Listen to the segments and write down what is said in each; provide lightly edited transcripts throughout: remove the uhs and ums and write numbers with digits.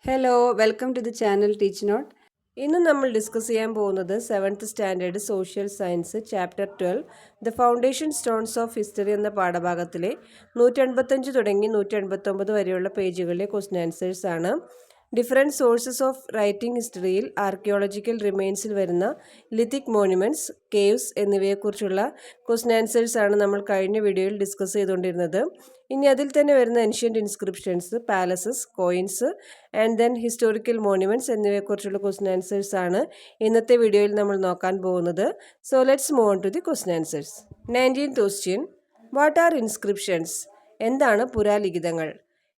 Hello welcome to the channel Teach Note. ഇന്ന് നമ്മൾ discuss ചെയ്യാൻ പോകുന്നത് 7th standard social science chapter 12 the foundation stones of history എന്ന പാഠഭാഗത്തിലെ 185 തുടങ്ങി 189 വരെയുള്ള പേജുകളിലെ ക്വസ്റ്റ്യൻ ആൻസേഴ്സ് ആണ്. ഡിഫറെൻറ്റ് സോഴ്സസ് ഓഫ് റൈറ്റിംഗ് ഹിസ്റ്ററിയിൽ ആർക്കിയോളജിക്കൽ റിമെയിൻസിൽ വരുന്ന ലിത്തിക് മോണ്യുമെൻറ്റ്സ്, കേവ്സ് എന്നിവയെക്കുറിച്ചുള്ള ക്വസ്റ്റ്യൻ ആൻസേഴ്സ് ആണ് നമ്മൾ കഴിഞ്ഞ വീഡിയോയിൽ ഡിസ്കസ് ചെയ്തുകൊണ്ടിരുന്നത്. ഇനി അതിൽ തന്നെ വരുന്ന ancient inscriptions, palaces, coins and then historical monuments എന്നിവയെക്കുറിച്ചുള്ള ക്വസ്റ്റ്യൻ ആൻസേഴ്സ് ആണ് ഇന്നത്തെ വീഡിയോയിൽ നമ്മൾ നോക്കാൻ പോകുന്നത്. So let's move on to the question answers. 19th question, what are inscriptions? എന്താണ് പുരാലിഖിതങ്ങൾ?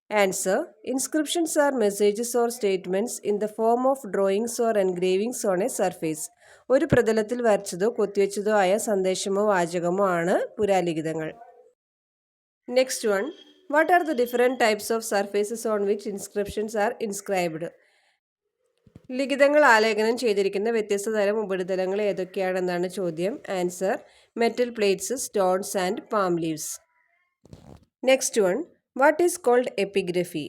Answer: inscriptions are messages or statements in the form of drawings or engravings on a surface. ഒരു പ്രതലത്തിൽ വരച്ചതോ കൊത്തിവെച്ചതോ ആയ സന്ദേശമോ വാചകമോ ആണ് പുരാലിഖിതങ്ങൾ. Next one, what are the different types of surfaces on which inscriptions are inscribed? ലിഖിതങ്ങൾ ആലേഖനം ചെയ്തിരിക്കുന്ന വ്യത്യസ്ത തരം ഉപരിതലങ്ങൾ ഏതൊക്കെയാണെന്നാണ് ചോദ്യം. Answer: metal plates, stones and palm leaves. Next one, what is called epigraphy?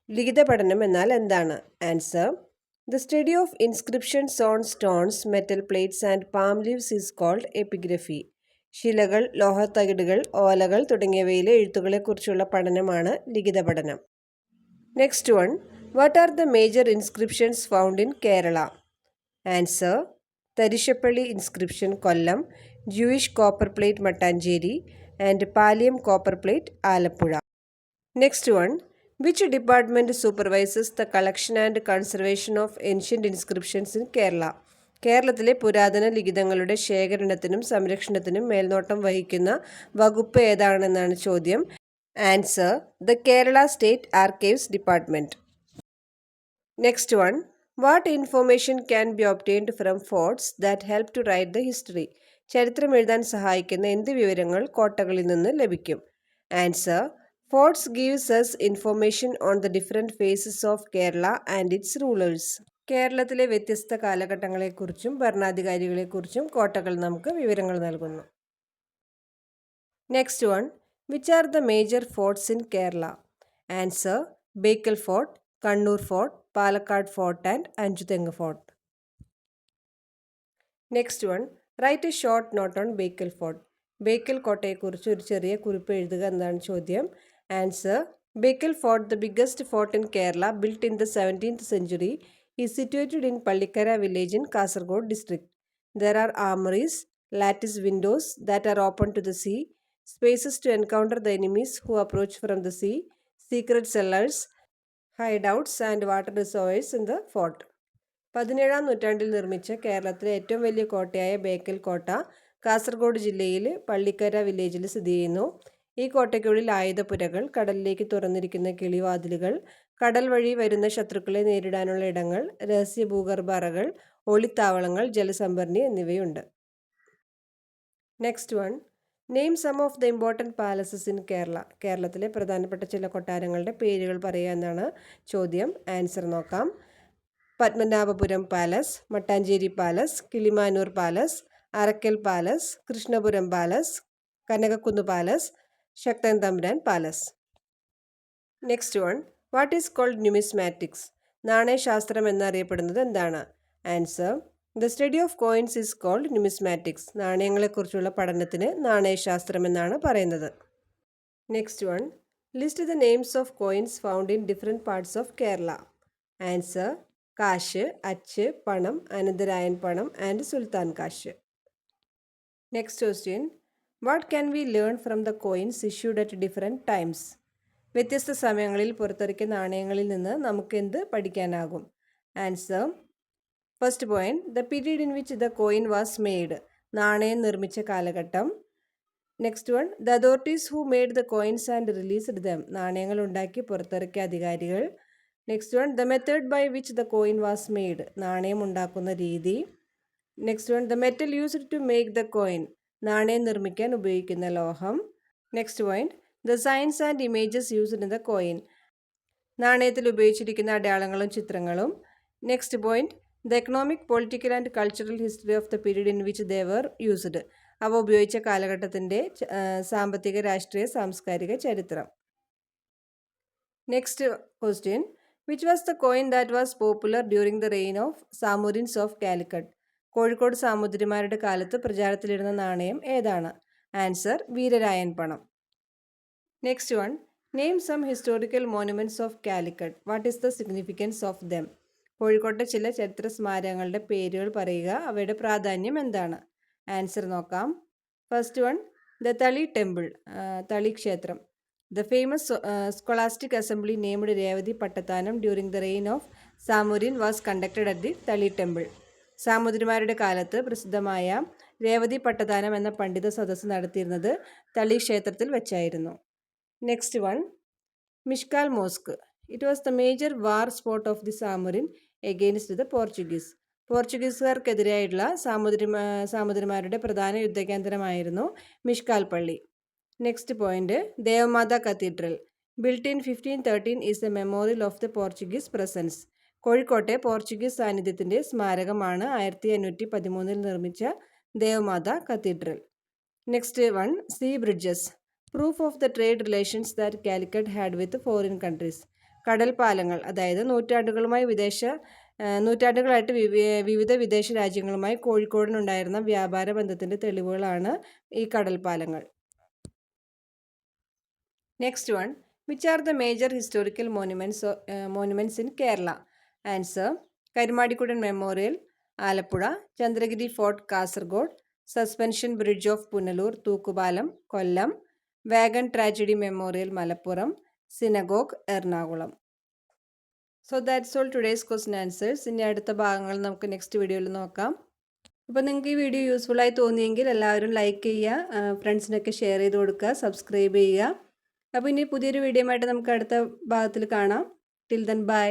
ലിഖിത പഠനം എന്നാൽ എന്താണ്? Answer: the study of inscriptions on stones, metal plates and palm leaves is called epigraphy. ശിലകൾ, ലോഹത്തകിടുകൾ, ഓലകൾ തുടങ്ങിയവയിലെ എഴുത്തുകളെക്കുറിച്ചുള്ള പഠനമാണ് ലിഖിത പഠനം. Next one, what are the major inscriptions found in Kerala? Answer: Tharisapalli inscription, Kollam; Jewish copper plate, Mattancherry; and Paliyam copper plate, Alappuzha. Next one, which department supervises the collection and conservation of ancient inscriptions in Kerala? കേരളത്തിലെ പുരാതന ലിഖിതങ്ങളുടെ ശേഖരണത്തിനും സംരക്ഷണത്തിനും മേൽനോട്ടം വഹിക്കുന്ന വകുപ്പ് ഏതാണെന്നാണ് ചോദ്യം. Answer: the Kerala state archives department. Next one, what information can be obtained from forts that help to write the history? ചരിത്രം എഴുതാൻ സഹായിക്കുന്ന എന്ത് വിവരങ്ങൾ കോട്ടകളിൽ നിന്ന് ലഭിക്കും? Answer: forts gives us information on the different phases of Kerala and its rulers. കേരളത്തിലെ വ്യത്യസ്ത കാലഘട്ടങ്ങളെക്കുറിച്ചും ഭരണാധികാരികളെക്കുറിച്ചും കോട്ടകൾ നമുക്ക് വിവരങ്ങൾ നൽകുന്നു. Next one, which are the major forts in Kerala? Answer: Bekal fort, Kannur fort, Palakkad fort and Anchuthengu fort. Next one, write a short note on Bekal fort. Bekal കോട്ടയെക്കുറിച്ച് ഒരു ചെറിയ കുറിപ്പ് എഴുതുക എന്നാണ് ചോദ്യം. Answer: Bekal fort, the biggest fort in Kerala, built in the 17th century, is situated in Pallikara village in Kasaragod district. There are armories, lattice windows that are open to the sea, spaces to encounter the enemies who approach from the sea, secret cellars, hideouts and water reservoirs in the fort. 17ാം നൂറ്റാണ്ടിൽ നിർമ്മിച്ച കേരളത്തിലെ ഏറ്റവും വലിയ കോട്ടയായ ബേക്കൽ കോട്ട കാസർഗോഡ് ജില്ലയിൽ പള്ളിക്കര വില്ലേജിൽ സ്ഥിതി ചെയ്യുന്നു. ഈ കോട്ടയ്ക്കുള്ളിൽ ആയുധപ്പുരകൾ, കടലിലേക്ക് തുറന്നിരിക്കുന്ന കിളിവാതിലുകൾ, കടൽ വഴി വരുന്ന ശത്രുക്കളെ നേരിടാനുള്ള ഇടങ്ങൾ, രഹസ്യ ഭൂഗർഭ അറകൾ, ഒളിത്താവളങ്ങൾ, ജലസംഭരണി എന്നിവയുണ്ട്. Next one, name some of the important palaces in Kerala. കേരളത്തിലെ പ്രധാനപ്പെട്ട ചില കൊട്ടാരങ്ങളുടെ പേരുകൾ പറയുക എന്നാണ് ചോദ്യം. ആൻസർ നോക്കാം. Padmanabhapuram palace, Mattancherry palace, Kilimanoor palace, Arakkal palace, Krishnapuram palace, Kanakakkunnu palace, Sakthan Thampuran palace. Next one, what is called numismatics? നാണയശാസ്ത്രം എന്നറിയപ്പെടുന്നത് എന്താണ്? Answer: the study of coins is called numismatics. നാണയങ്ങളെക്കുറിച്ചുള്ള പഠനത്തിന് നാണയശാസ്ത്രം എന്നാണ് പറയുന്നത്. Next one, list the names of coins found in different parts of Kerala. Answer: kasu, achu, panam, Anantharayan panam and sultan kasu. Next question, what can we learn from the coins issued at different times? വ്യത്യസ്ത സമയങ്ങളിൽ പുറത്തിറക്കിയ നാണയങ്ങളിൽ നിന്ന് നമുക്ക് എന്ത് പഠിക്കാനാകും? Answer: first point, the period in which the coin was made. നാണയം നിർമ്മിച്ച കാലഘട്ടം. Next one, the authorities who made the coins and released them. നാണയങ്ങൾ ഉണ്ടാക്കി പുറത്തിറക്കിയ അധികാരികൾ. Next one, the method by which the coin was made. നാണയം ഉണ്ടാക്കുന്ന രീതി. Next one, the metal used to make the coin. നാണയം നിർമ്മിക്കാൻ ഉപയോഗിക്കുന്ന ലോഹം. Next point, the signs and images used in the coin. നാണയത്തിൽ ഉപയോഗിച്ചിരിക്കുന്ന അടയാളങ്ങളും ചിത്രങ്ങളും. Next point, the economic, political and cultural history of the period in which they were used. അവ ഉപയോഗിച്ച കാലഘട്ടത്തിൻ്റെ സാമ്പത്തിക, രാഷ്ട്രീയ, സാംസ്കാരിക ചരിത്രം. Next question, which was the coin that was popular during the reign of Zamorins of Calicut? Kozhikode സാമൂതിരിമാരുടെ കാലത്ത് പ്രചാരത്തിലിരുന്ന നാണയം ഏതാണ്? Answer Veerarayan panam. Next one, name some historical monuments of Calicut. What is the significance of them? കോഴിക്കോട്ടെ ചില ചരിത്ര സ്മാരകങ്ങളുടെ പേരുകൾ പറയുക, അവയുടെ പ്രാധാന്യം എന്താണ്? ആൻസർ നോക്കാം. First one, the Thali temple, Thali ക്ഷേത്രം. The famous scholastic assembly named Revathi Pattathanam during the reign of Zamorin was conducted at the Thali temple. സാമൂതിരിമാരുടെ കാലത്ത് പ്രസിദ്ധമായ രേവതി പട്ടത്താനം എന്ന പണ്ഡിത സദസ്സ് നടത്തിയിരുന്നത് തളി ക്ഷേത്രത്തിൽ വെച്ചായിരുന്നു. Next one, Mishkal mosque. It was the major war spot of the Zamorin against the Portuguese. പോർച്ചുഗീസുകാർക്കെതിരായിട്ടുള്ള സാമൂതിരിമാരുടെ പ്രധാന യുദ്ധകേന്ദ്രമായിരുന്നു മിഷ്കാൽ പള്ളി. Next point, Devamatha cathedral built in 1513 is a memorial of the Portuguese presence. കോഴിക്കോട്ടെ പോർച്ചുഗീസ് സാന്നിധ്യത്തിൻ്റെ സ്മാരകമാണ് 1513 നിർമ്മിച്ച Devamatha cathedral. Next one, sea bridges, proof of the trade relations that Calicut had with foreign countries. കടൽ പാലങ്ങൾ, അതായത് നൂറ്റാണ്ടുകളായിട്ട് വിവിധ വിദേശ രാജ്യങ്ങളുമായി കോഴിക്കോടിനുണ്ടായിരുന്ന വ്യാപാര ബന്ധത്തിൻ്റെ തെളിവുകളാണ് ഈ കടൽ പാലങ്ങൾ. Next one, which are the major historical monuments in Kerala? Answer, Karumadikkuttan memorial Alappuzha, Chandragiri fort Kasaragod, suspension bridge of Punalur തൂക്കുപാലം Kollam, wagon tragedy memorial Malappuram, synagogue Ernakulam. So that's all today's question answers. ഇനി അടുത്ത ഭാഗങ്ങൾ നമുക്ക് നെക്സ്റ്റ് വീഡിയോയിൽ നോക്കാം. അപ്പോൾ നിങ്ങൾക്ക് ഈ വീഡിയോ യൂസ്ഫുള്ളായി തോന്നിയെങ്കിൽ എല്ലാവരും ലൈക്ക് ചെയ്യുക, ഫ്രണ്ട്സിനൊക്കെ ഷെയർ ചെയ്ത് കൊടുക്കുക, സബ്സ്ക്രൈബ് ചെയ്യുക. അപ്പോൾ ഇനി പുതിയൊരു വീഡിയോ ആയിട്ട് നമുക്ക് അടുത്ത ഭാഗത്തിൽ കാണാം. Till then bye.